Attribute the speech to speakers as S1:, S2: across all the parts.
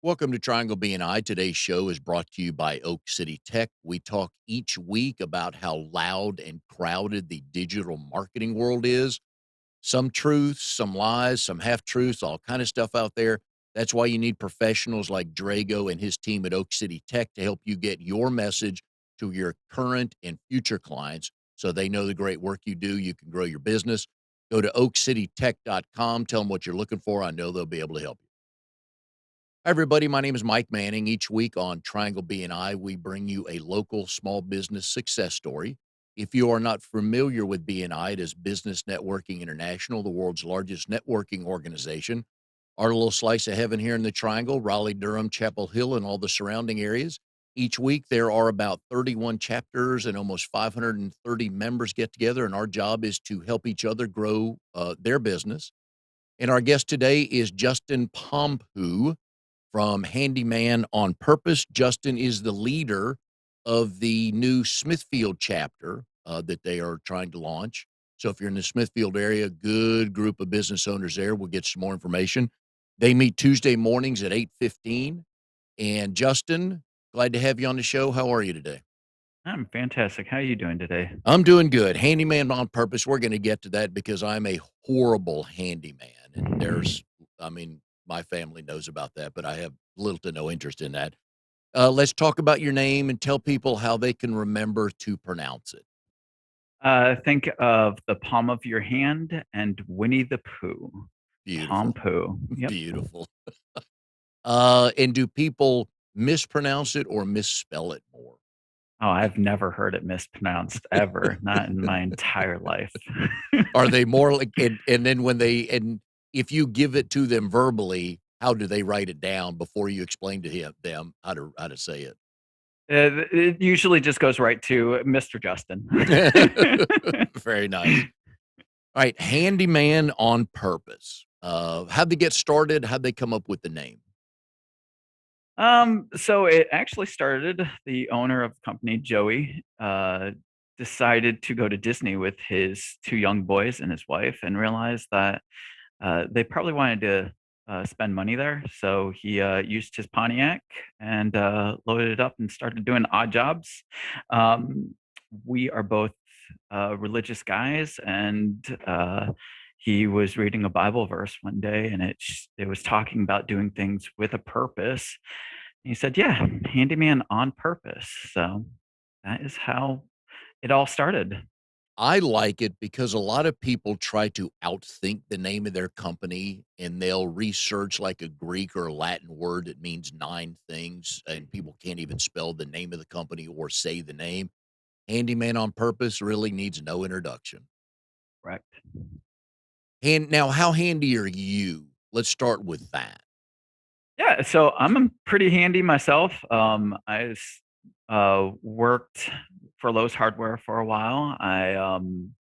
S1: Welcome to Triangle BNI. Today's show is brought to you by Oak City Tech. We talk each week about how loud and crowded the digital marketing world is. Some truths, some lies, some half truths, all kind of stuff out there. That's why you need professionals like Drago and his team at Oak City Tech to help you get your message to your current and future clients so they know the great work you do. You can grow your business. Go to oakcitytech.com. Tell them what you're looking for. I know they'll be able to help you. Hi, everybody. My name is Mike Manning. Each week on Triangle BNI, we bring you a local small business success story. If you are not familiar with BNI, it is Business Networking International, the world's largest networking organization. Our little slice of heaven here in the Triangle, Raleigh, Durham, Chapel Hill, and all the surrounding areas. Each week, there are about 31 chapters and almost 530 members get together, and our job is to help each other grow their business. And our guest today is Justin Pampuch from Handyman on Purpose. Justin is the leader of the new Smithfield chapter that they are trying to launch. So if you're in the Smithfield area, good group of business owners there. We'll get some more information. They meet Tuesday mornings at 8:15. And Justin, glad to have you on the show. How are you today?
S2: I'm fantastic. How are you doing today?
S1: I'm doing good. Handyman on Purpose. We're going to get to that because I'm a horrible handyman. And my family knows about that, but I have little to no interest in that. Let's talk about your name and tell people how they can remember to pronounce it.
S2: Think of the palm of your hand and Winnie the Pooh.
S1: Beautiful.
S2: Palm Pooh. Yep.
S1: Beautiful. And do people mispronounce it or misspell it more?
S2: Oh, I've never heard it mispronounced ever, not in my entire life.
S1: Are they more like, and then and if you give it to them verbally, how do they write it down before you explain to them how to say it?
S2: It usually just goes right to Mr. Justin.
S1: Very nice. All right, Handyman on Purpose. How'd they get started? How'd they come up with the name?
S2: So it actually started, the owner of the company, Joey, decided to go to Disney with his two young boys and his wife and realized that they probably wanted to spend money there. So he used his Pontiac and loaded it up and started doing odd jobs. Um, we are both religious guys, and he was reading a Bible verse one day, and it was talking about doing things with a purpose. He said, "Yeah, handyman on purpose." So that is how it all started.
S1: I like it because a lot of people try to outthink the name of their company and they'll research like a Greek or a Latin word that means nine things, and people can't even spell the name of the company or say the name. Handyman on Purpose really needs no introduction.
S2: Correct.
S1: And now, how handy are you? Let's start with that.
S2: Yeah, so I'm pretty handy myself. Worked for Lowe's Hardware for a while. I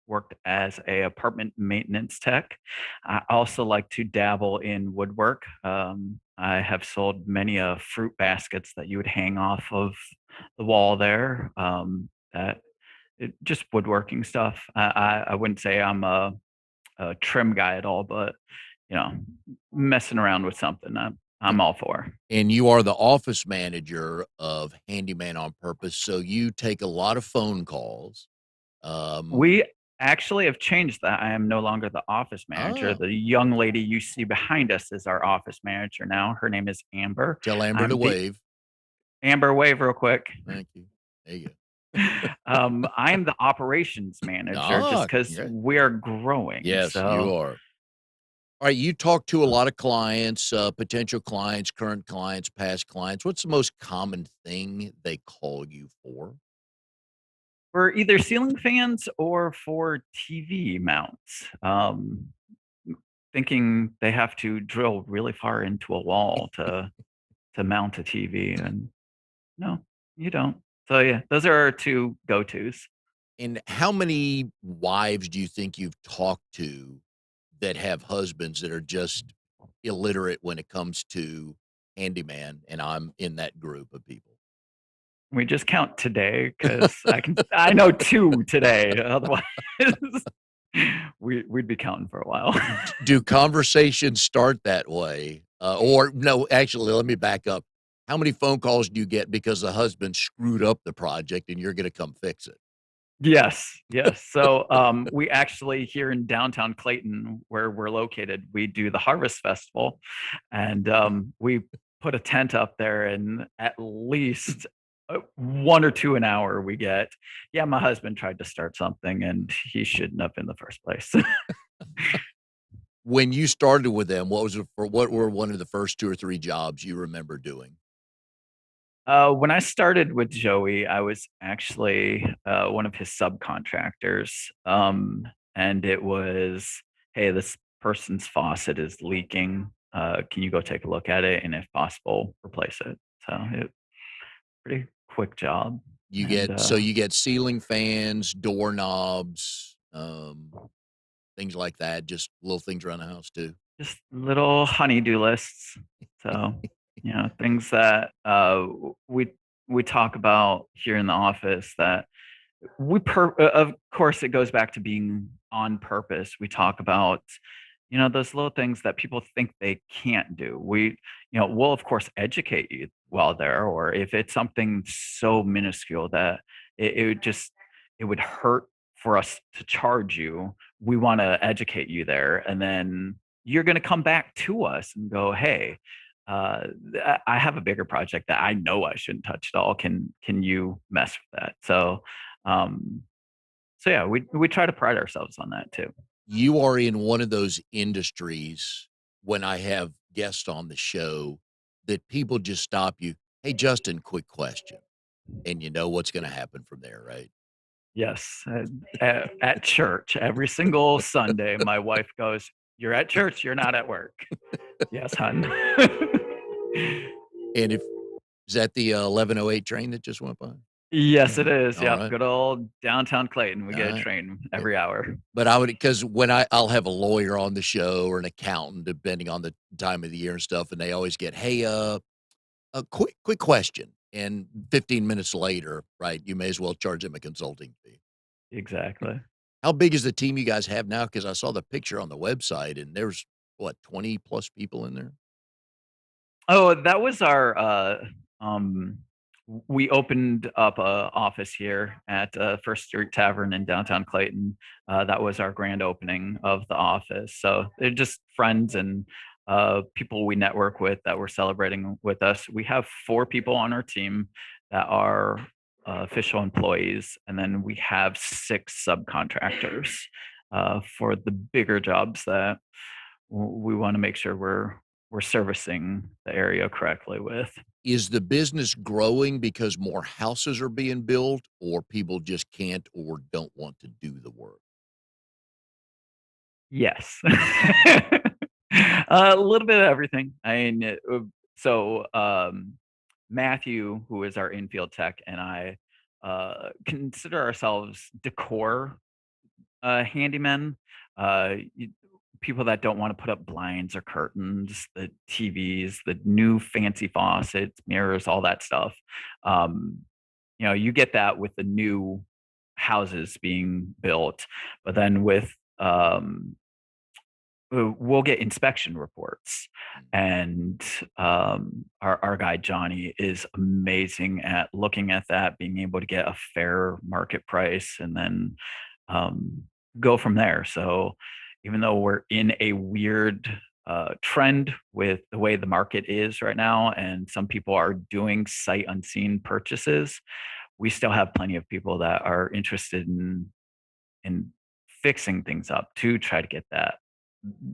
S2: worked as a apartment maintenance tech. I also like to dabble in woodwork. I have sold many fruit baskets that you would hang off of the wall there. Just woodworking stuff. I wouldn't say I'm a trim guy at all, but you know, messing around with something, I'm all for.
S1: And you are the office manager of Handyman on Purpose, so you take a lot of phone calls. Um,
S2: We actually have changed that. I am no longer the office manager.
S1: oh,
S2: The young lady you see behind us is our office manager now. Her name is Amber.
S1: tell Amber to
S2: I'm the
S1: wave.
S2: Amber, wave real quick.
S1: Thank you. There you go.
S2: I'm the operations manager just
S1: Ah,
S2: because
S1: yeah.
S2: we're growing.
S1: Yes, you
S2: So
S1: are. All right, you talk to a lot of clients, potential clients, current clients, past clients. What's the most common thing they call you for?
S2: for either ceiling fans or for TV mounts. Thinking they have to drill really far into a wall to mount a TV, and no, you don't. So yeah, those are our two go-tos.
S1: And how many wives do you think you've talked to that have husbands that are just illiterate when it comes to handyman? And I'm in that group of people.
S2: We just count today because I know two today. Otherwise, we'd be counting for a while.
S1: Do conversations start that way? Or no, actually, let me back up. How many phone calls do you get because the husband screwed up the project and you're going to come fix it?
S2: Yes, yes. So, we actually here in downtown Clayton, where we're located, we do the Harvest Festival, and we put a tent up there, and at least 1 or 2 an hour we get. Yeah, my husband tried to start something, and he shouldn't have in the first place.
S1: When you started with them, what were one of the first 2 or 3 jobs you remember doing?
S2: When I started with Joey, I was actually one of his subcontractors. And it was, hey, this person's faucet is leaking. Can you go take a look at it? And if possible, replace it. So it pretty quick job. And
S1: You get ceiling fans, doorknobs, things like that, just little things around the house too.
S2: just little honeydew lists. So, things that we talk about here in the office that of course it goes back to being on purpose. We talk about those little things that people think they can't do. We'll of course educate you while there, or if it's something so minuscule that it would hurt for us to charge you, we want to educate you there, and then you're going to come back to us and go, hey, I have a bigger project that I know I shouldn't touch at all. Can you mess with that? Um, so yeah, we try to pride ourselves on that too.
S1: You are in one of those industries when I have guests on the show that people just stop you. Hey, Justin, quick question. And you know what's going to happen from there, right?
S2: Yes, at church every single Sunday, my wife goes, "You're at church. You're not at work." Yes, hun.
S1: And if is that the 1108 train that just went by?
S2: Yes, it is.
S1: All
S2: Yep,
S1: right.
S2: good old downtown Clayton. We
S1: All
S2: get a
S1: right.
S2: train
S1: Yeah.
S2: every hour.
S1: But I would because when I'll have a lawyer on the show or an accountant, depending on the time of the year and stuff, and they always get, "Hey, a quick question." And 15 minutes later, right, you may as well charge them a consulting fee.
S2: Exactly.
S1: How big is the team you guys have now? Because I saw the picture on the website and there's what, 20 plus people in there?
S2: Oh, that was our, um we opened up a office here at, First Street Tavern in downtown Clayton. That was our grand opening of the office. So they're just friends and, people we network with that were celebrating with us. We have 4 people on our team that are, official employees, and then we have 6 subcontractors, for the bigger jobs that we wanna make sure we're servicing the area correctly with.
S1: Is the business growing because more houses are being built or people just can't or don't want to do the work?
S2: Yes. A little bit of everything. I mean, Matthew, who is our infield tech, and I, consider ourselves decor handymen, y people that don't wanna put up blinds or curtains, the TVs, the new fancy faucets, mirrors, all that stuff. Um, you get that with the new houses being built, but then with, we'll get inspection reports, and our guy Johnny is amazing at looking at that, being able to get a fair market price, and then um, go from there. So even though we're in a weird trend with the way the market is right now, and some people are doing sight unseen purchases, we still have plenty of people that are interested in fixing things up to try to get that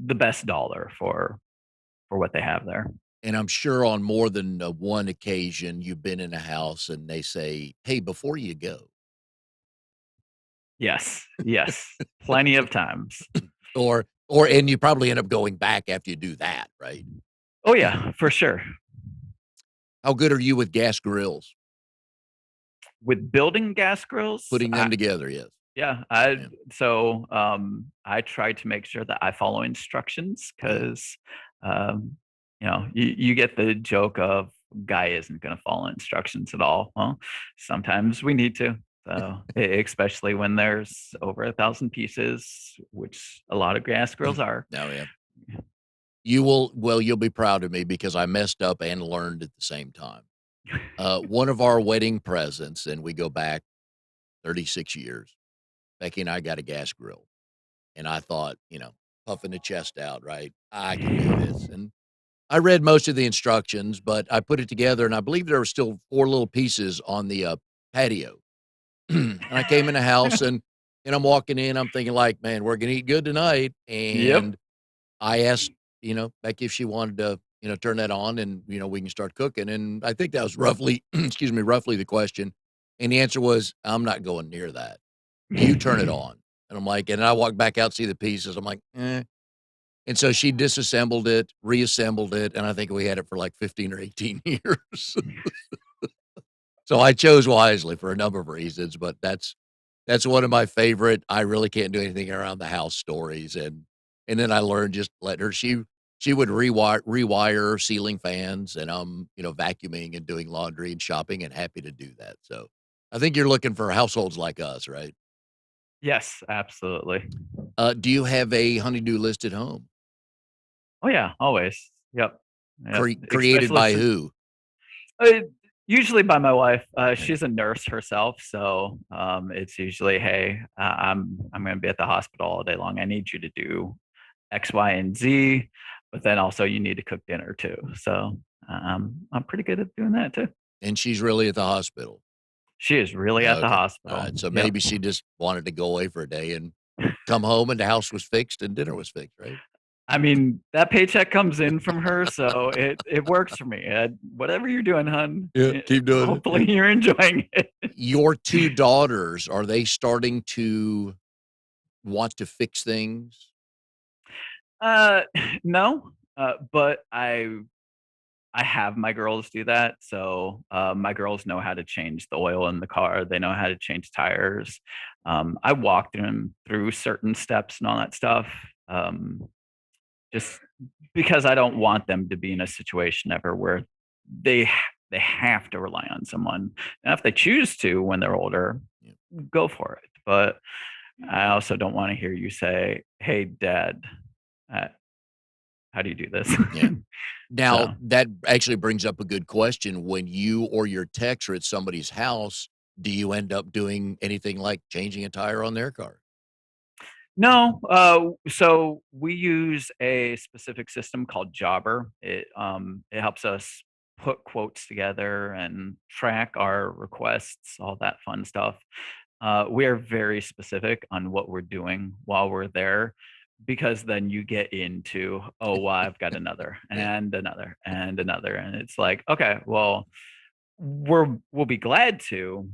S2: the best dollar for what they have there.
S1: And I'm sure on more than one occasion, you've been in a house and they say, "Hey, before you go,"
S2: Yes, yes, plenty of times.
S1: and you probably end up going back after you do that, right?
S2: Oh yeah, for sure.
S1: How good are you with gas grills?
S2: With building gas grills,
S1: Putting them together, yes.
S2: yeah, I
S1: Yeah,
S2: I try to make sure that I follow instructions
S1: yeah.
S2: because you get the joke of guy isn't going to follow instructions at all. Well, sometimes we need to. So especially when there's over 1,000 pieces, which a lot of gas grills are.
S1: No, yeah. you'll be proud of me because I messed up and learned at the same time. One of our wedding presents, and we go back 36 years, Becky and I got a gas grill, and I thought, puffing the chest out, right? I can do this. And I read most of the instructions, but I put it together, and I believe there were still 4 little pieces on the, patio. And I came in the house, and I'm walking in, I'm thinking like, "Man, we're gonna eat good tonight,"
S2: Yep.
S1: and I asked, Becky if she wanted to, turn that on and, we can start cooking, and I think that was roughly excuse me, roughly the question, and the answer was, "I'm not going near that. You turn it on." And I'm like and I walked back out, see the pieces, I'm like, "Eh." And so she disassembled it, reassembled it, and I think we had it for like 15 or 18 years. So I chose wisely for a number of reasons, but that's one of my favorite, I really can't do anything around the house stories, and then I learned just let her she would rewire ceiling fans, and I'm, vacuuming and doing laundry and shopping and happy to do that, so I think you're looking for households like us, right?
S2: Yes, absolutely.
S1: Do you have a honey-do list at home?
S2: Oh, yeah, always. Yep. Yep,
S1: Created
S2: especially
S1: by
S2: since
S1: who?
S2: uh, usually by my wife.
S1: Okay.
S2: She's a nurse herself, so, it's usually, "Hey, I'm gonna be at the hospital all day long. I need you to do X, Y, and Z, but then also you need to cook dinner too." So, I'm pretty good at doing that too.
S1: And she's really at the hospital.
S2: She is really at the
S1: Okay.
S2: hospital.
S1: Alright, so
S2: Yep.
S1: maybe she just wanted to go away for a day and come home and the house was fixed and dinner was fixed, right?
S2: I mean, that paycheck comes in from her, so it works for me. Whatever you're doing, hun,
S1: Yeah, keep doing it, yeah.
S2: hopefully you're enjoying it.
S1: Your 2 daughters, are they starting to want to fix things?
S2: Uh, no, but I have my girls do that. So, my girls know how to change the oil in the car. They know how to change tires. I walk them through certain steps and all that stuff. Just because I don't want them to be in a situation ever where they have to rely on someone. Now, if they choose to when they're older,
S1: Yeah,
S2: go for it. But I also don't want to hear you say, "Hey, Dad, uh, how do you do this?"
S1: yeah. Now,
S2: So,
S1: that actually brings up a good question. When you or your techs are at somebody's house, do you end up doing anything like changing a tire on their car?
S2: no, so we use a specific system called Jobber. It helps us put quotes together and track our requests, all that fun stuff. We are very specific on what we're doing while we're there because then you get into, oh, well, I've got another
S1: Yeah.
S2: and another and another. And it's like, okay, well, we'll be glad to,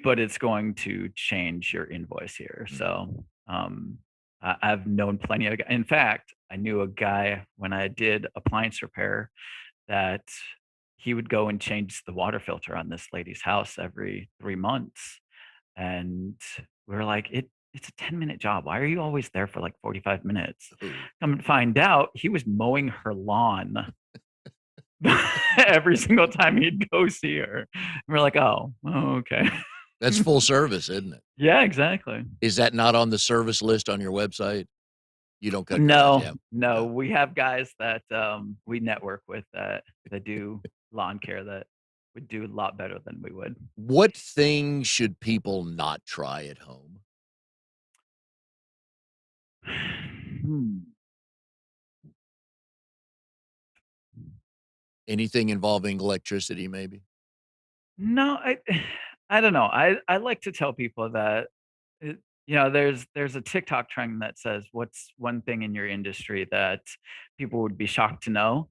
S2: but it's going to change your invoice here.
S1: Mhm.
S2: So, I've known plenty of in fact, I knew a guy when I did appliance repair that he would go and change the water filter on this lady's house every 3 months, and we were like, it's a 10-minute job. Why are you always there for, like, 45 minutes?"
S1: Ooh.
S2: Come to find out, he was mowing her lawn every single time he'd go see her. And we're like, "Oh, okay."
S1: That's full service, isn't it?
S2: Yeah, exactly.
S1: Is that not on the service list on your website? You don't cut grass,
S2: No,
S1: yeah.
S2: no,
S1: Yeah.
S2: we have guys that, we network with that do lawn care that would do a lot better than we would.
S1: What things should people not try at home?
S2: Hmm.
S1: Anything involving electricity, maybe?
S2: No, I don't know. I like to tell people that it, there's a TikTok trend that says, "What's one thing in your industry that people would be shocked to know?"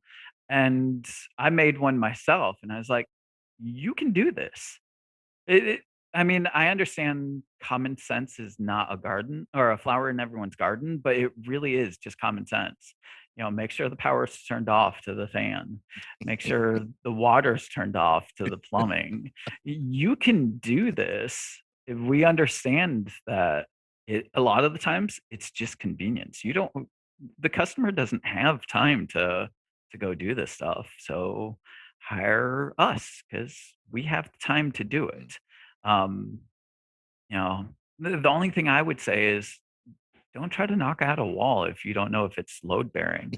S2: And I made one myself, and I was like, "You can do this." It I mean, I understand common sense is not a garden or a flower in everyone's garden, but it really is just common sense. Make sure the power's turned off to the fan. Make sure the water's turned off to the plumbing. You can do this if we understand that a lot of the times it's just convenience. You don't the customer doesn't have time to go do this stuff. So hire us because we have the time to do
S1: Mm,
S2: it. Um, you know, the only thing I would say is Don't try to knock out a wall if you don't know if it's load bearing.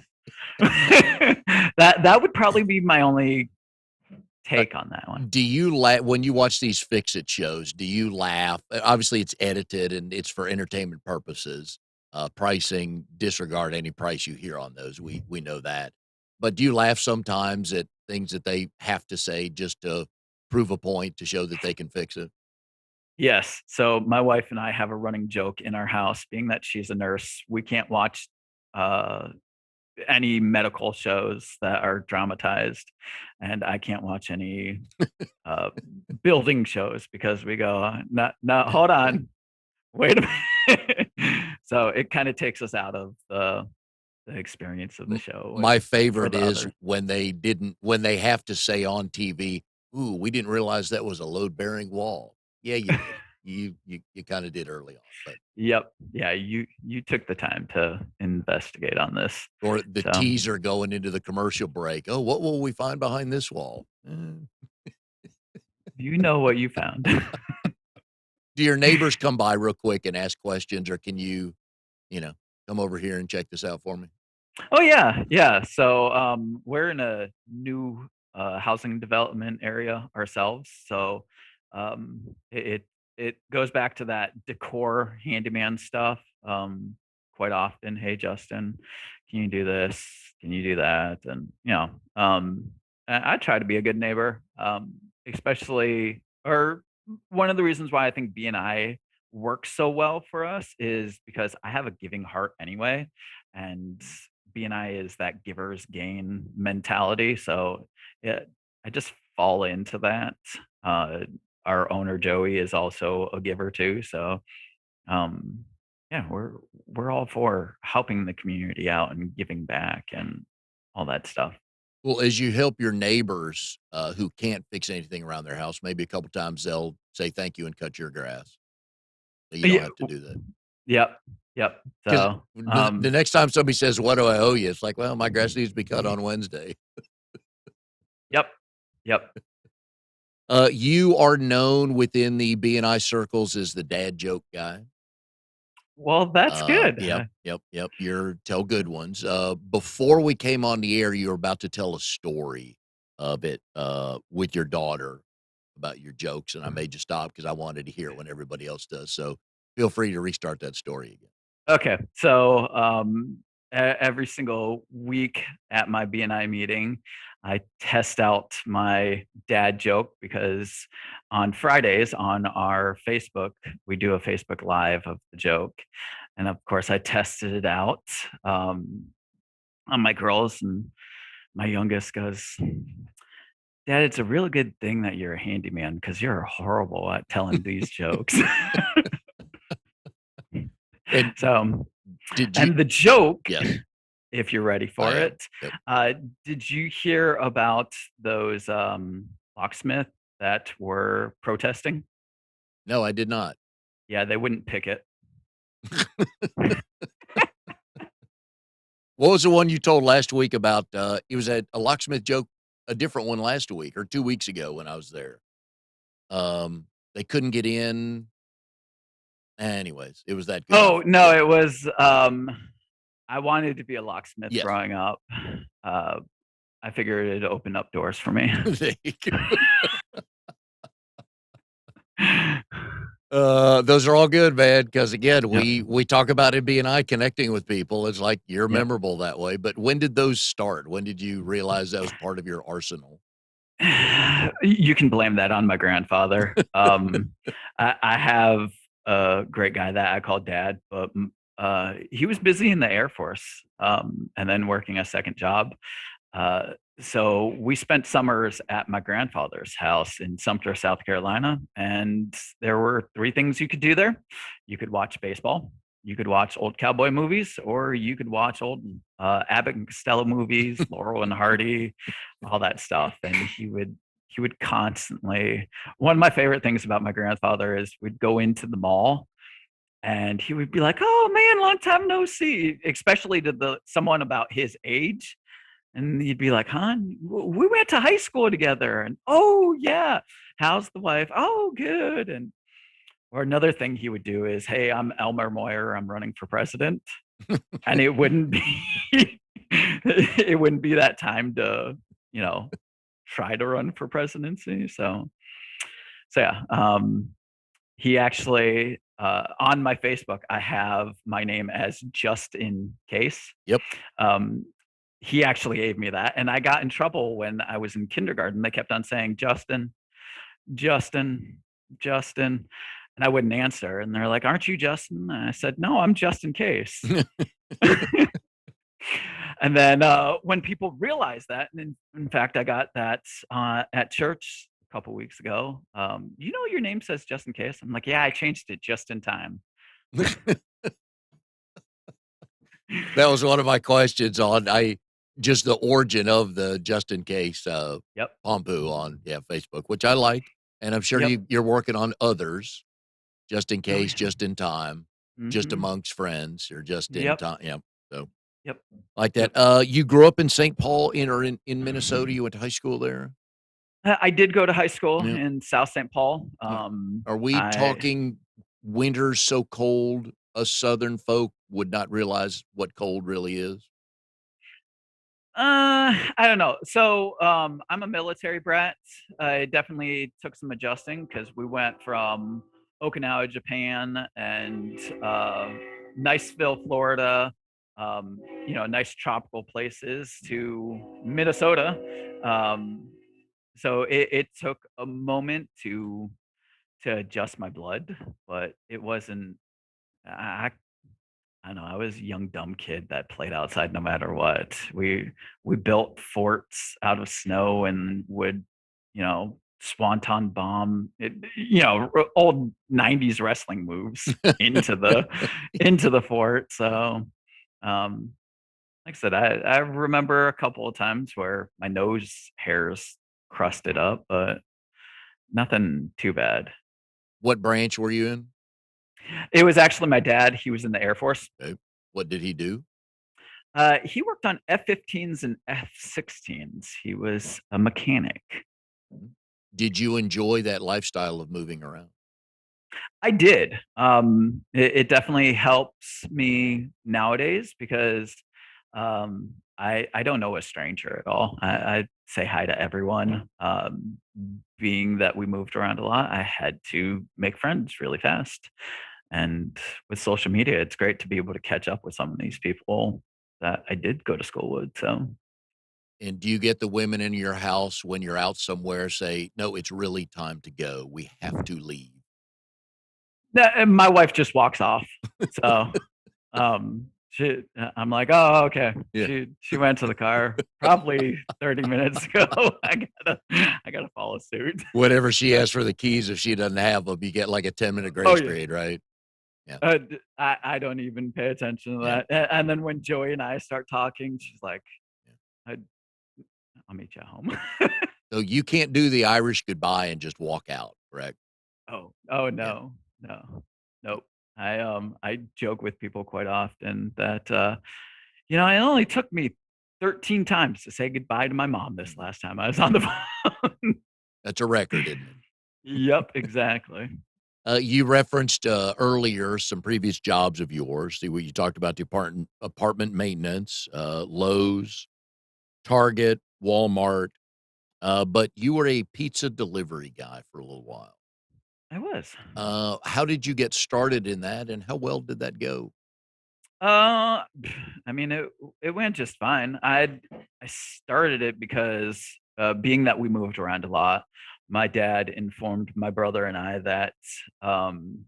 S2: That would probably be my only
S1: Uh,
S2: take on that one.
S1: do you laugh when you watch these fix-it shows? Do you laugh? Obviously, it's edited and it's for entertainment purposes. Pricing, disregard any price you hear on those. We know that. But do you laugh sometimes at things that they have to say just to prove a point to show that they can fix it?
S2: Yes. So my wife and I have a running joke in our house, being that she's a nurse, we can't watch uh, any medical shows that are dramatized, and I can't watch any uh, building shows because we go, no, no, hold on, wait a minute. So it kind of takes us out of the experience of the
S1: M
S2: show with
S1: My
S2: for
S1: favorite
S2: the
S1: is
S2: other.
S1: when they have to say on TV, "Ooh, we didn't realize that was a load-bearing wall." Yeah, you did. You kinda did early on, but
S2: Yep. Yeah, you took the time to investigate on this.
S1: or the
S2: So
S1: teaser going into the commercial break, "Oh, what will we find behind this wall?"
S2: you know what you found.
S1: Do your neighbors come by real quick and ask questions, or can you know, "Come over here and check this out for me?"
S2: Oh yeah, yeah. So we're in a new housing development area ourselves. So um, it goes back to that decor handyman stuff. Quite often, hey Justin, can you do this? Can you do that? And I try to be a good neighbor, especially or one of the reasons why I think BNI works so well for us is because I have a giving heart anyway, and BNI is that giver's gain mentality. So yeah, I just fall into that. Uh, our owner Joey is also a giver too. So um, yeah, we're all for helping the community out and giving back and all that stuff.
S1: Well, as you help your neighbors, who can't fix anything around their house, maybe a couple times they'll say thank you and cut your grass, so you don't
S2: Yeah.
S1: have to do that.
S2: Yep. Yep.
S1: 'Cause
S2: So
S1: the next time somebody says, "What do I owe you?" It's like, "Well, my grass needs to be cut on Wednesday."
S2: yep. Yep.
S1: You are known within the BNI circles as the dad joke guy.
S2: Well, that's good.
S1: Yep. You're tell good ones. Before we came on the air, you were about to tell a story of it, with your daughter about your jokes, and I made you stop because I wanted to hear it when everybody else does. So feel free to restart that story again.
S2: Okay, so every single week at my BNI meeting, I test out my dad joke because on Fridays on our Facebook, we do a Facebook Live of the joke. And of course, I tested it out on my girls, and my youngest goes, Dad, it's a really good thing that you're a handyman because you're horrible at telling these jokes.
S1: And
S2: So,
S1: did you
S2: and the joke,
S1: Yes,
S2: if you're ready
S1: I
S2: for
S1: am.
S2: it.
S1: Yep.
S2: Did you hear about those locksmith that were protesting?
S1: No, I did not.
S2: Yeah, they wouldn't pick it.
S1: What was the one you told last week about, it was a locksmith joke, a different one last week or 2 weeks ago when I was there. They couldn't get in. Anyways, it was that good, I
S2: Oh no,
S1: forget.
S2: it was. I wanted to be a locksmith
S1: Yes.
S2: growing up. Uh, I figured it'd open up doors for me.
S1: There you go. Those are all good, man. Because again,
S2: Yep.
S1: we talk about it being I connecting with people. It's like you're
S2: Yep.
S1: memorable that way, but when did those start? When did you realize that was part of your arsenal?
S2: You can blame that on my grandfather. I have a great guy that I call dad, but he was busy in the Air Force and then working a second job. So we spent summers at my grandfather's house in Sumter, South Carolina, and there were three things you could do there. You could watch baseball, you could watch old cowboy movies, or you could watch old Abbott and Costello movies, Laurel and Hardy, all that stuff. And he would constantly. One of my favorite things about my grandfather is we'd go into the mall and he would be like, "Oh man, long time no see," especially to the someone about his age, and you'd be like, "Huh? We went to high school together." And, "Oh, yeah. How's the wife?" "Oh, good." And Or another thing he would do is, "Hey, I'm Elmer Moyer. I'm running for president," and it wouldn't be it wouldn't be that time to, you know, try to run for presidency. So yeah, he actually on my Facebook, I have my name as just in case.
S1: Yep.
S2: Um, he actually gave me that, and I got in trouble when I was in kindergarten. They kept on saying Justin, Justin, Justin, and I wouldn't answer. And they're like, "Aren't you Justin?" And I said, "No, I'm just in case." And then when people realized that, and in fact, I got that at church a couple weeks ago. You know, your name says just in case. I'm like, yeah, I changed it just in time.
S1: That was one of my questions on just the origin of the just in case,
S2: Yep.
S1: Pampu on, yeah, Facebook, which I like, and I'm sure
S2: Yep.
S1: you're working on others, just in
S2: Oh
S1: case,
S2: yeah.
S1: just in time, just
S2: Hmm.
S1: amongst friends, or just in
S2: Yep.
S1: time, yep, so,
S2: Yep.
S1: like that.
S2: Yep.
S1: You grew up in St. Paul in Minnesota, you went to high school there?
S2: I did go to high school
S1: Yeah.
S2: in South St. Paul.
S1: Are we
S2: I
S1: talking winters so cold, us Southern folk would not realize what cold really is?
S2: I don't know. So, I'm a military brat. It definitely took some adjusting because we went from Okinawa, Japan, and Niceville, Florida. You know, nice tropical places to Minnesota. Um, so it took a moment to adjust my blood, but it wasn't. I know, I was a young, dumb kid that played outside no matter what. We built forts out of snow and would, you know, swanton bomb it, you know, old 90s wrestling moves into the fort. So um like I said, I remember a couple of times where my nose hairs crusted up, but nothing too bad.
S1: What branch were you in?
S2: It was actually my dad. He was in the Air Force.
S1: Okay. What did he do?
S2: He worked on F-15s and F-16s. He was a mechanic.
S1: Mhm. Did you enjoy that lifestyle of moving around?
S2: I did. It definitely helps me nowadays because I don't know a stranger at all. I say hi to everyone. Being that we moved around a lot, I had to make friends really fast. And with social media, it's great to be able to catch up with some of these people that I did go to school with. So
S1: And do you get the women in your house when you're out somewhere say, "No, it's really time to go. We have to leave."
S2: and my wife just walks off. So I'm like, "Oh, okay."
S1: Yeah.
S2: She went to the car probably 30 minutes ago. I gotta follow suit.
S1: Whenever she asks for the keys, if she doesn't have them, you get like a 10-minute
S2: Oh,
S1: grace
S2: yeah.
S1: period, right? Yeah.
S2: I don't even pay attention to
S1: Yeah.
S2: that. And then when Joey and I start talking, she's like,
S1: Yeah.
S2: "I I'll meet you at home."
S1: So you can't do the Irish goodbye and just walk out, correct?
S2: Oh,
S1: Yeah.
S2: no. No. Nope. I joke with people quite often that, you know, it only took me 13 times to say goodbye to my mom this
S1: Mhm.
S2: last time I was on the phone.
S1: That's a record, isn't it?
S2: Yep, exactly.
S1: You referenced earlier some previous jobs of yours. See, what you talked about the apartment maintenance, Lowe's, Target, Walmart, but you were a pizza delivery guy for a little while.
S2: I was.
S1: How did you get started in that, and how well did that go?
S2: Uh, I mean, it went just fine. I started it because, being that we moved around a lot, my dad informed my brother and I that, um,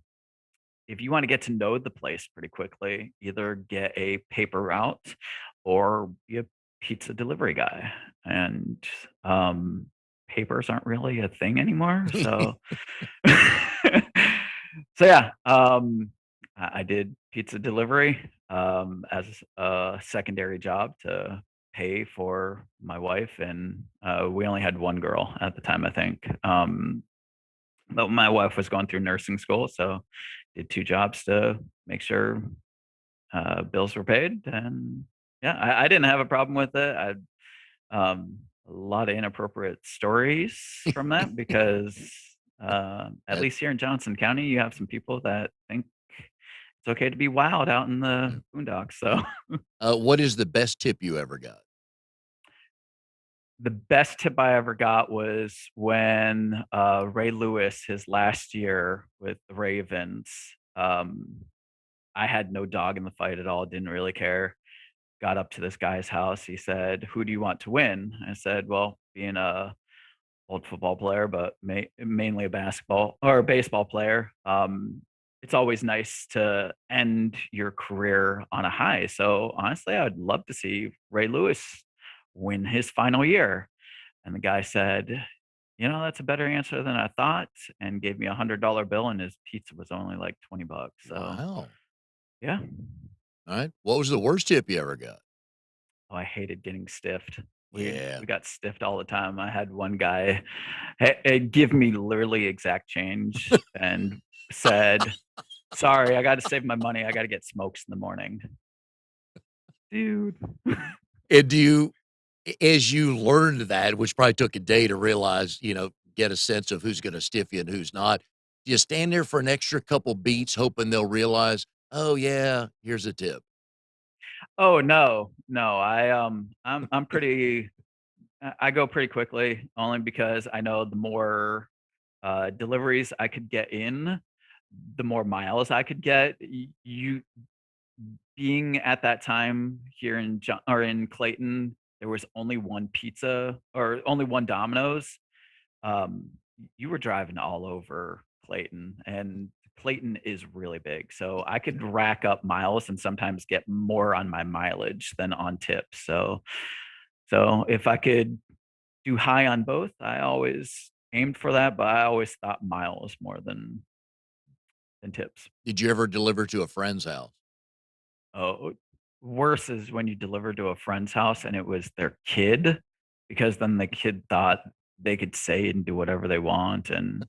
S2: if you wanna get to know the place pretty quickly, either get a paper route or be a pizza delivery guy, and, papers aren't really a thing anymore, so so, yeah, I did pizza delivery, as a secondary job to pay for my wife, and, we only had 1 girl at the time, I think, but my wife was going through nursing school, so did 2 jobs to make sure, bills were paid, and yeah, I didn't have a problem with it. A lot of inappropriate stories from that because, At
S1: That
S2: least here in Johnson County, you have some people that think it's okay to be wild out in the
S1: yeah.
S2: boondocks. So
S1: What is the best tip you ever got?
S2: the best tip I ever got was when Ray Lewis, his last year with the Ravens, I had no dog in the fight at all, didn't really care. Got up to this guy's house. He said, "Who do you want to win?" I said, "Well, being a old football player, but mainly a basketball or baseball player. It's always nice to end your career on a high. So honestly, I'd love to see Ray Lewis win his final year." And the guy said, "That's a better answer than I thought," and gave me $100 bill, and his pizza was only like $20. So
S1: Wow.
S2: yeah.
S1: Alright. What was the worst tip you ever got?
S2: Oh, I hated getting stiffed.
S1: Yeah.
S2: We got stiffed all the time. I had one guy give me literally exact change and said, "Sorry, I gotta save my money. I gotta get smokes in the morning." Dude.
S1: And do you as you learned that, which probably took a day to realize, get a sense of who's gonna stiff you and who's not, do you stand there for an extra couple beats hoping they'll realize, "Oh, yeah, here's a tip."
S2: Oh, no. No, I'm pretty I go pretty quickly only because I know the more, deliveries I could get in, the more miles I could get. You being at that time here in Clayton, there was only one pizza or only one Domino's. You were driving all over Clayton, and Clayton is really big, so I could rack up miles and sometimes get more on my mileage than on tips. So if I could do high on both, I always aimed for that, but I always thought miles more than tips.
S1: Did you ever deliver to a friend's house?
S2: Oh, worse is when you deliver to a friend's house and it was their kid, because then the kid thought they could say and do whatever they want, and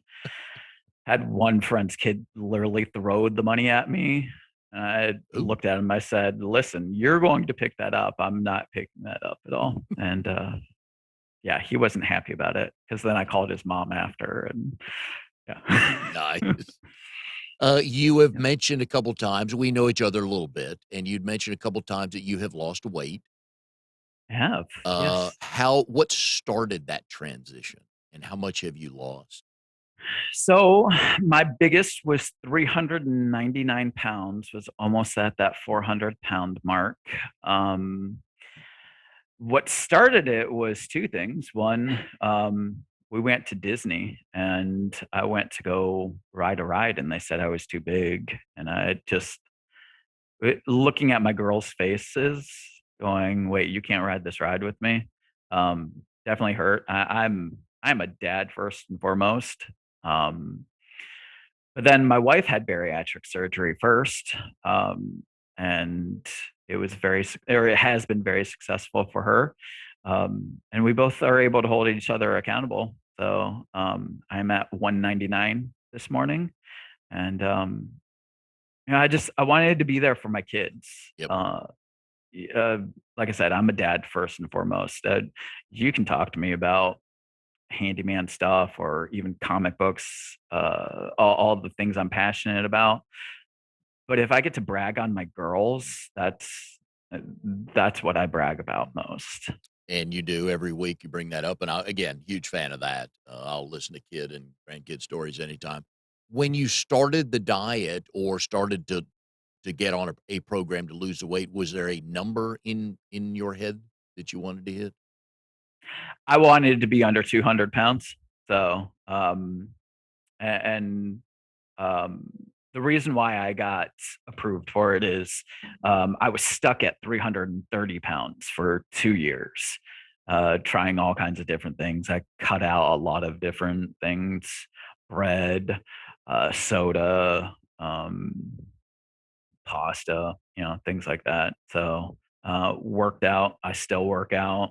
S2: had one friend's kid literally throwed the money at me. And I
S1: Ooh.
S2: looked at him, I said, "Listen, you're going to pick that up. I'm not picking that up at all." And, yeah, he wasn't happy about it because then I called his mom after and yeah.
S1: Nice. You have
S2: Yeah,
S1: mentioned a couple times we know each other a little bit, and you'd mentioned a couple times that you have lost weight.
S2: I have, yes.
S1: What started that transition, and how much have you lost?
S2: So my biggest was 399 pounds, was almost at that 400-pound mark. Um, what started it was 2 things. One, we went to Disney and I went to go ride a ride and they said I was too big. And I just looking at my girls' faces going, "Wait, you can't ride this ride with me?" Definitely hurt. I'm a dad first and foremost. Um, but then my wife had bariatric surgery first, and it was or it has been very successful for her. And we both are able to hold each other accountable. So I'm at 199 this morning, and I wanted to be there for my kids.
S1: Yep.
S2: Like I said, I'm a dad first and foremost. You can talk to me about handyman stuff or even comic books, all the things I'm passionate about. But if I get to brag on my girls, that's what I brag about most.
S1: And you do every week, you bring that up, and again, huge fan of that. I'll listen to kid and grandkid stories anytime. When you started the diet or started to get on a program to lose the weight, was there a number in your head that you wanted to hit?
S2: I wanted to be under 200 pounds. So, and Um, the reason why I got approved for it is I was stuck at 330 pounds for 2 years, trying all kinds of different things. I cut out a lot of different things, bread, soda, pasta, things like that. So, worked out. I still work out,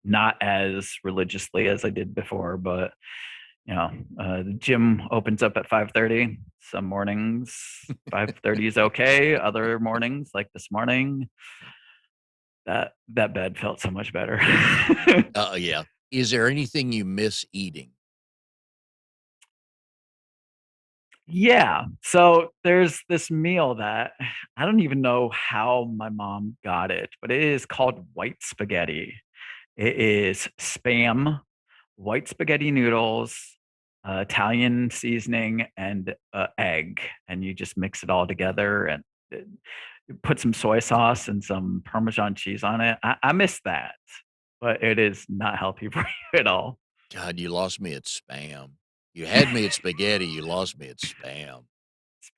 S2: not as religiously as I did before, but the gym opens up at 5:30. Some mornings 5:30 is okay. Other mornings, like this morning, that bed felt so much better.
S1: Yeah. Is there anything you miss eating?
S2: Yeah. So there's this meal that I don't even know how my mom got it, but it is called white spaghetti. It is spam, white spaghetti noodles, Italian seasoning, and egg, and you just mix it all together and uh, put some soy sauce and some Parmesan cheese on it. I miss that, but it is not healthy for you at all.
S1: God, you lost me at spam. You had me at spaghetti, you lost me at spam.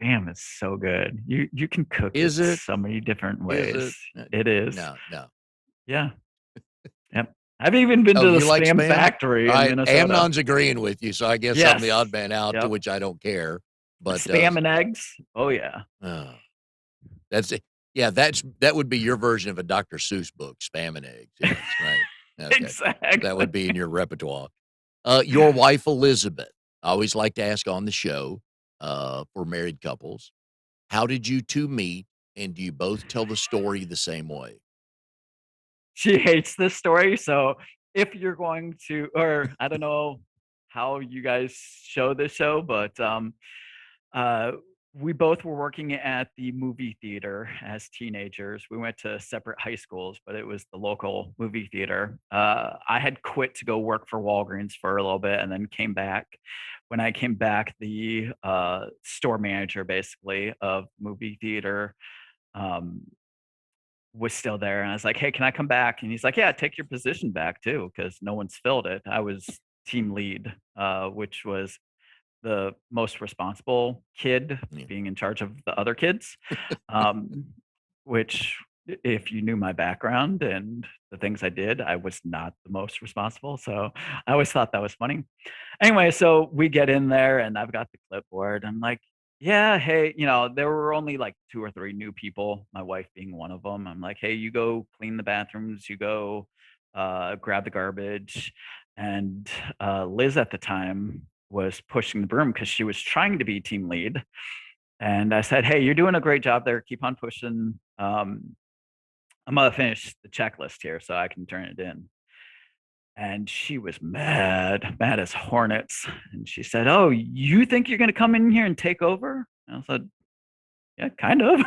S2: Spam is so good. You can cook it
S1: Is it?
S2: so many different
S1: Is
S2: ways.
S1: it?
S2: It is.
S1: No, no.
S2: Yeah. Yep. I've even been
S1: Oh,
S2: to the
S1: you like
S2: spam
S1: spam?
S2: factory in
S1: Alright,
S2: Minnesota.
S1: Amnon's agreeing with you, so I guess I'm the
S2: Yes.
S1: odd man out, to
S2: Yep.
S1: which I don't care, but,
S2: Spam and eggs. Oh yeah.
S1: uh, that's it. Yeah, that would be your version of a Dr. Seuss book, Spam and Eggs, yes, right. Okay. That
S2: Exactly.
S1: would be in your repertoire. Your wife, Elizabeth, I always like to ask on the show, for married couples, how did you 2 meet, and do you both tell the story the same way?
S2: She hates this story, so if you're going to, or I don't know how you guys show this show, but uh, we both were working at the movie theater as teenagers. We went to separate high schools, but it was the local movie theater. I had quit to go work for Walgreens for a little bit and then came back. When I came back, the store manager basically of movie theater um, was still there. And I was like, hey, can I come back? And he's like, yeah, take your position back too, because no one's filled it. I was team lead, which was the most responsible kid
S1: Yeah.
S2: being in charge of the other kids, um, which, if you knew my background and the things I did, I was not the most responsible. So I always thought that was funny. Anyway, so we get in there and I've got the clipboard. I'm like, yeah, hey, there were only like two or three new people, my wife being one of them. I'm like, hey, you go clean the bathrooms, you go grab the garbage. And Liz at the time was pushing the broom because she was trying to be team lead. And I said, hey, you're doing a great job there. Keep on pushing. I'm going to finish the checklist here so I can turn it in. And she was mad, mad as hornets. And she said, oh, you think you're going to come in here and take over? And I said, yeah, kind of.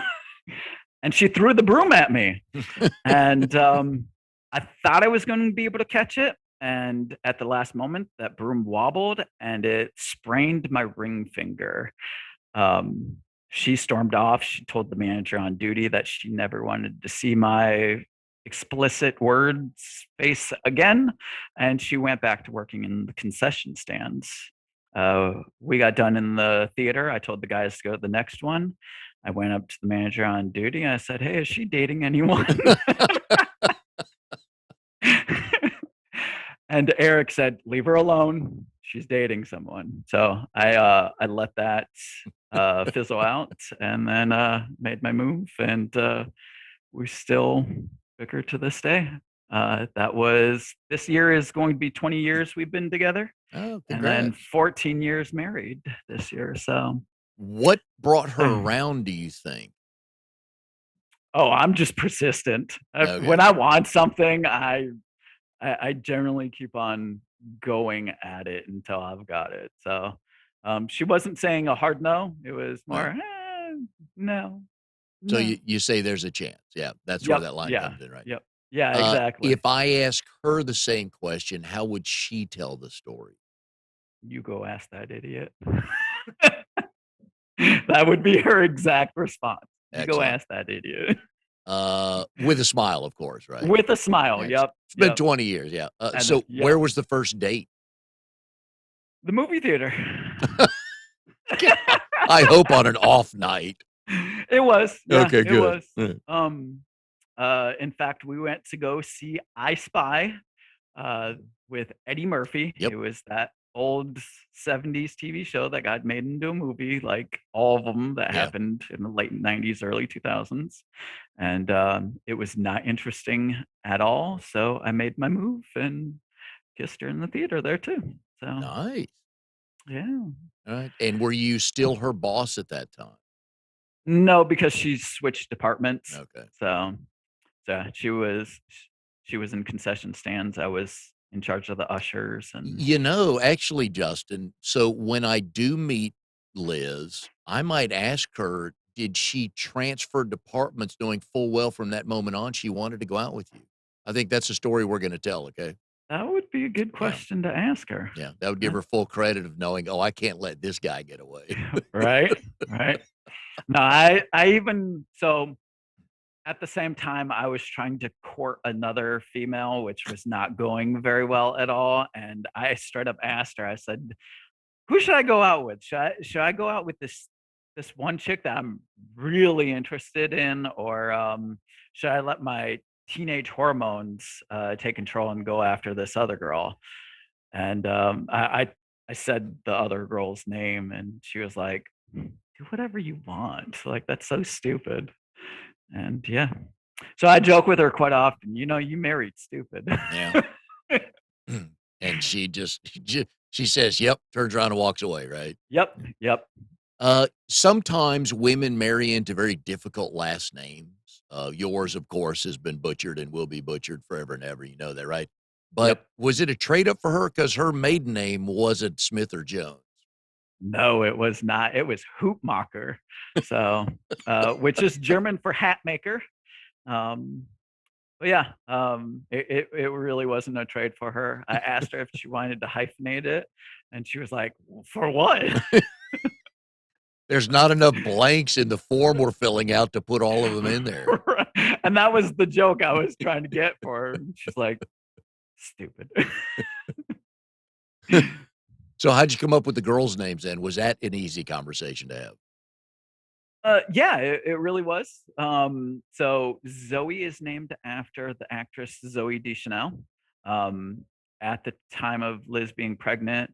S2: And she threw the broom at me. And I thought I was going to be able to catch it. And at the last moment, that broom wobbled and it sprained my ring finger. Um, she stormed off. She told the manager on duty that she never wanted to see my explicit words face again. And she went back to working in the concession stands. We got done in the theater. I told the guys to go to the next one. I went up to the manager on duty. I said, hey, is she dating anyone? And Eric said, leave her alone. She's dating someone. So I let that fizzle out and then made my move. And we still bicker to this day. That was This year is going to be 20 years we've been together,
S1: Oh,
S2: and then
S1: congrats.
S2: 14 years married this year. So,
S1: What brought her around, do you think?
S2: oh, I'm just persistent. When
S1: Okay.
S2: I want something, I generally keep on going at it until I've got it. So, she wasn't saying a hard no. It was
S1: Right.
S2: more, no,
S1: So
S2: no.
S1: you say there's a chance. Yeah, that's where
S2: Yep.
S1: that line
S2: Yeah.
S1: comes in, right?
S2: Yep. Yeah. Exactly.
S1: If I ask her the same question, how would she tell the story?
S2: You go ask that idiot. That would be her exact response. You go
S1: Excellent.
S2: ask that idiot.
S1: With a smile, of course, right?
S2: With a smile.
S1: Excellent.
S2: Yep.
S1: It's been
S2: Yep.
S1: 20 years, yeah.
S2: And
S1: So where
S2: yep.
S1: was the first date?
S2: The movie theater.
S1: I hope on an off night.
S2: It was. Yeah,
S1: Okay,
S2: it
S1: good.
S2: was. Um in fact, we went to go see I Spy uh with Eddie Murphy.
S1: Yep.
S2: It was that old 70s TV show that got made into a movie, like all of them that
S1: Yeah.
S2: happened in the late 90s, early 2000s. And it was not interesting at all. So I made my move and kissed her in the theater there too. So
S1: Nice.
S2: yeah.
S1: Alright. And were you still her boss at that time?
S2: No, because she switched departments.
S1: Okay.
S2: So she was in concession stands. I was in charge of the ushers and
S1: Actually, Justin, so when I do meet Liz, I might ask her, did she transfer departments knowing full well from that moment on she wanted to go out with you? I think that's a story we're gonna tell, okay?
S2: That would be a good
S1: Yeah,
S2: question to ask her.
S1: yeah, that would give
S2: That
S1: her full credit of knowing, "Oh, I can't let this guy get away."
S2: right, right. No, I even so at the same time, I was trying to court another female, which was not going very well at all, and I straight up asked her, I said, "Who should I go out with? Should I go out with this one chick that I'm really interested in, or, should I let my teenage hormones, take control and go after this other girl?" And, I said the other girl's name, and she was like, "Do whatever you want." Like, that's so stupid. And yeah. So I joke with her quite often, "You married stupid."
S1: Yeah. And she just she says, "Yep," turns around and walks away, right?
S2: Yep, yep,
S1: Sometimes women marry into very difficult last names. Yours, of course, has been butchered and will be butchered forever and ever. You know that, right? But
S2: yep.
S1: was it a trade up for her? Because her maiden name wasn't Smith or Jones.
S2: No, it was not. It was Hoopmacher. So, which is German for hat maker. Um, but yeah, it really wasn't a trade for her. I asked her if she wanted to hyphenate it, and she was like, "For what?"
S1: There's not enough blanks in the form we're filling out to put all of them in there.
S2: Right. And that was the joke I was trying to get for her. She's like, "Stupid."
S1: So how'd you come up with the girls' names then? Was that an easy conversation to have?
S2: Yeah, it really was. So Zoe is named after the actress Zoe Deschanel. Um, at the time of Liz being pregnant,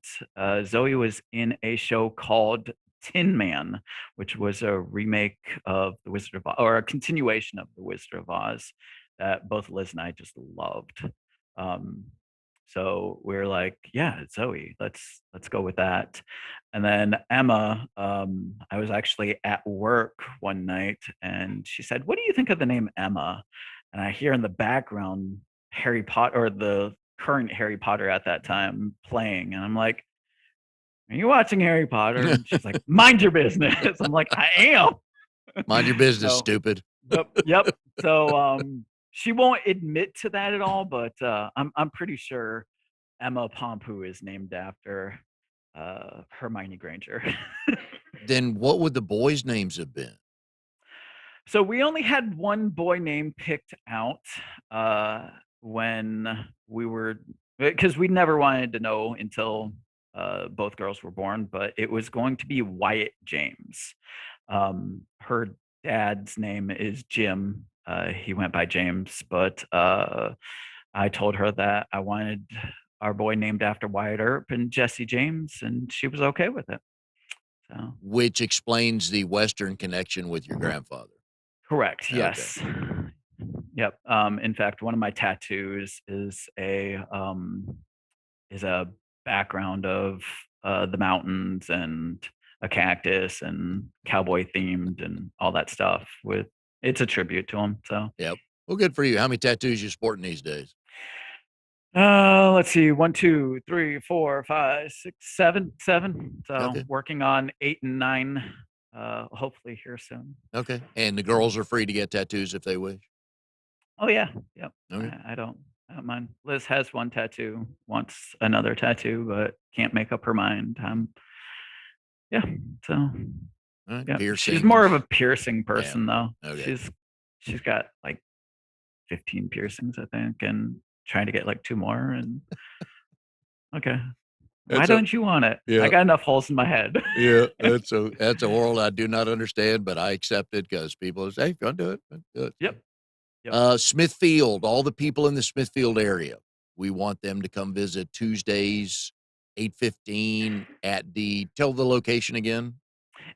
S2: Zoe was in a show called Tin Man, which was a remake of The Wizard of Oz, or a continuation of The Wizard of Oz that both Liz and I just loved. Um, so we're like, yeah, Zoe, let's go with that. And then Emma, I was actually at work one night and she said, "What do you think of the name Emma?" And I hear in the background Harry Potter, or the current Harry Potter at that time, playing. And I'm like, "Are you watching Harry Potter?" And she's like, "Mind your business." I'm like, "I am."
S1: Mind your business,
S2: So,
S1: stupid.
S2: yep, yep. So she won't admit to that at all, but I'm pretty sure Emma Pompu is named after Hermione Granger.
S1: Then what would the boys' names have been?
S2: So we only had one boy name picked out when we were, because we never wanted to know until both girls were born, but it was going to be Wyatt James. Her dad's name is Jim. He went by James, but I told her that I wanted our boy named after Wyatt Earp and Jesse James, and she was okay with it. So
S1: Which explains the Western connection with your grandfather.
S2: correct,
S1: Okay.
S2: yes. Yep. In fact, one of my tattoos is a background of the mountains and a cactus and cowboy themed and all that stuff. With It's a tribute to him. So
S1: Yep. Well, good for you. How many tattoos you sporting these days?
S2: let's see, one, two, three, four, five, six, seven, seven. So
S1: Okay.
S2: working on eight and nine. Hopefully here soon.
S1: Okay. And the girls are free to get tattoos if they wish.
S2: Oh yeah, yep.
S1: Okay.
S2: I don't mind. Liz has one tattoo, wants another tattoo, but can't make up her mind. Yeah. So
S1: All right.
S2: yeah, she's more of a
S1: Piercings.
S2: piercing
S1: Yeah.
S2: person though.
S1: Okay.
S2: She's got like 15 piercings, I think, and trying to get like two more. And okay, why
S1: That's a
S2: don't you want it? I
S1: yeah.
S2: got enough holes in my head.
S1: Yeah. That's a world I do not understand, but I accept it because people say, hey, go do it. Do it. So.
S2: Yep. Yep.
S1: Smithfield, all the people in the Smithfield area, we want them to come visit Tuesdays, 8:15 at tell the location again.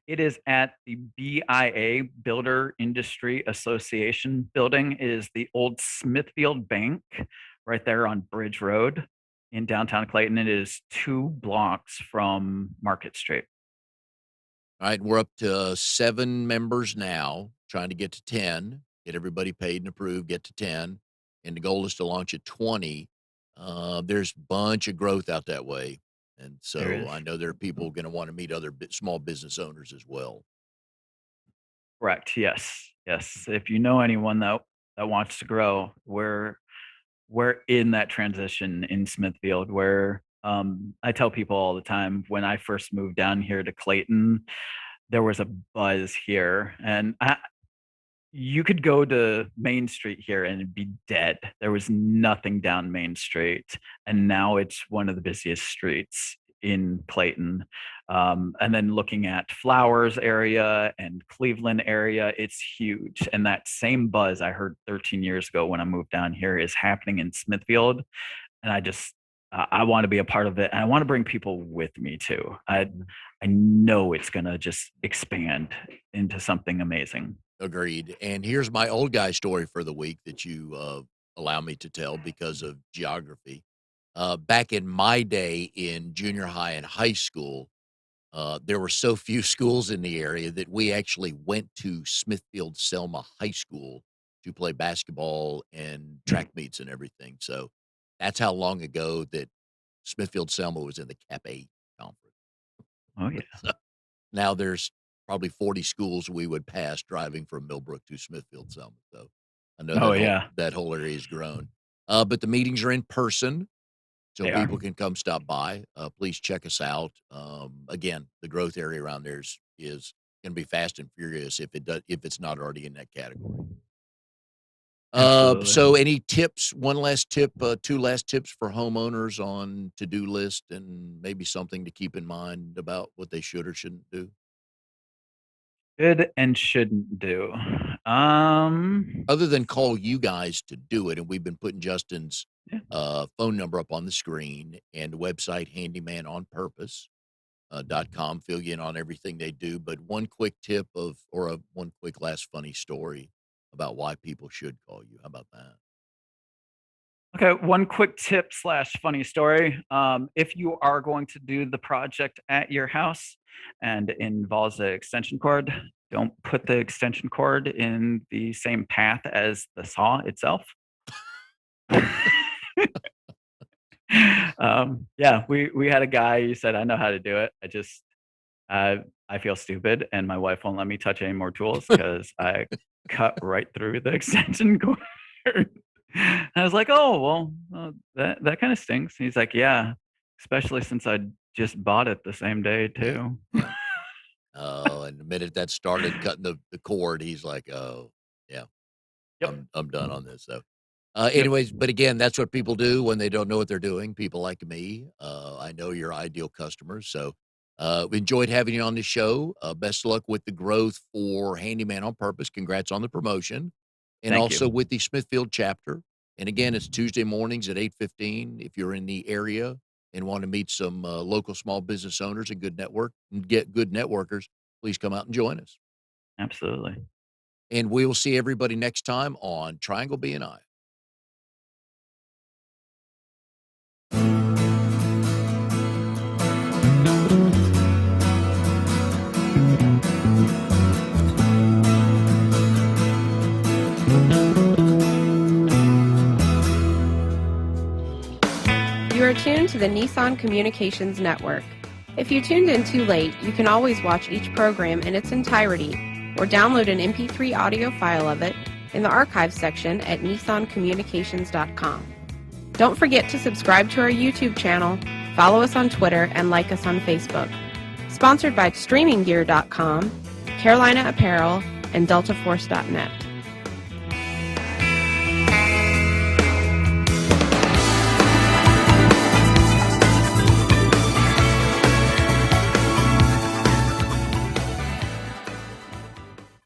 S2: It is at the BIA, Builder Industry Association building. It is the old Smithfield Bank right there on Bridge Road in downtown Clayton. It is 2 blocks from Market Street.
S1: All right, we're up to 7 members now, trying to get to 10, get everybody paid and approved, get to 10, and the goal is to launch at 20. There's a bunch of growth out that way, And
S2: There
S1: so
S2: is.
S1: I know there are people going to want to meet other small business owners as well.
S2: Correct. Yes. Yes. If you know anyone that wants to grow, we're in that transition in Smithfield where I tell people all the time when I first moved down here to Clayton, there was a buzz here, and you could go to Main Street here and it'd be dead. There was nothing down Main Street, and now it's one of the busiest streets in Clayton. And then looking at Flowers area and Cleveland area, it's huge. And that same buzz I heard 13 years ago when I moved down here is happening in Smithfield, and I want to be a part of it, and I want to bring people with me too. I know it's gonna just expand into something amazing.
S1: Agreed. And here's my old guy story for the week that you allow me to tell because of geography. Back in my day in junior high and high school, there were so few schools in the area that we actually went to Smithfield Selma High School to play basketball and track meets and everything. So that's how long ago that Smithfield Selma was in the Cap 8 conference.
S2: Oh yeah.
S1: So now there's probably 40 schools we would pass driving from Millbrook to Smithfield Selma. So I know
S2: Oh yeah.
S1: that whole area has grown. But the meetings are in person, so
S2: They are.
S1: people can come stop by. Please check us out. Again, the growth area around there is going to be fast and furious if it's not already in that category.
S2: Absolutely.
S1: So any tips, one last tip, two last tips for homeowners on to-do list and maybe something to keep in mind about what they should or shouldn't do?
S2: Should and shouldn't do.
S1: Other than call you guys to do it, and we've been putting Justin's,
S2: Yeah,
S1: phone number up on the screen and the website handymanonpurpose, .com, fill you in on everything they do, but one quick tip one quick last funny story about why people should call you. How about that?
S2: okay, one quick tip slash funny story. If you are going to do the project at your house and it involves an extension cord, don't put the extension cord in the same path as the saw itself. Yeah, we had a guy who said, "I know how to do it. I feel stupid, and my wife won't let me touch any more tools because I cut right through the extension cord." I was like, "Oh, well, that kind of stinks." He's like, "Yeah, especially since I just bought it the same day
S1: Yeah,
S2: too."
S1: yeah. Oh, and the minute that started cutting the cord, he's like, "Oh, yeah,
S2: Yep.
S1: I'm done on this." So,
S2: Yep.
S1: anyways, but again, that's what people do when they don't know what they're doing. People like me, I know you're ideal customers. So, we enjoyed having you on the show. Best of luck with the growth for Handyman on Purpose. Congrats on the promotion, and
S2: Thank you.
S1: also with the Smithfield chapter. And again, it's Tuesday mornings at 8:15. If you're in the area and want to meet some local small business owners and get good networkers, please come out and join us.
S2: Absolutely.
S1: And we will see everybody next time on Triangle BNI.
S3: You are tuned to the Nissan Communications Network. If you tuned in too late, you can always watch each program in its entirety or download an MP3 audio file of it in the archives section at nissancommunications.com. Don't forget to subscribe to our YouTube channel, follow us on Twitter, and like us on Facebook. Sponsored by StreamingGear.com, Carolina Apparel, and DeltaForce.net.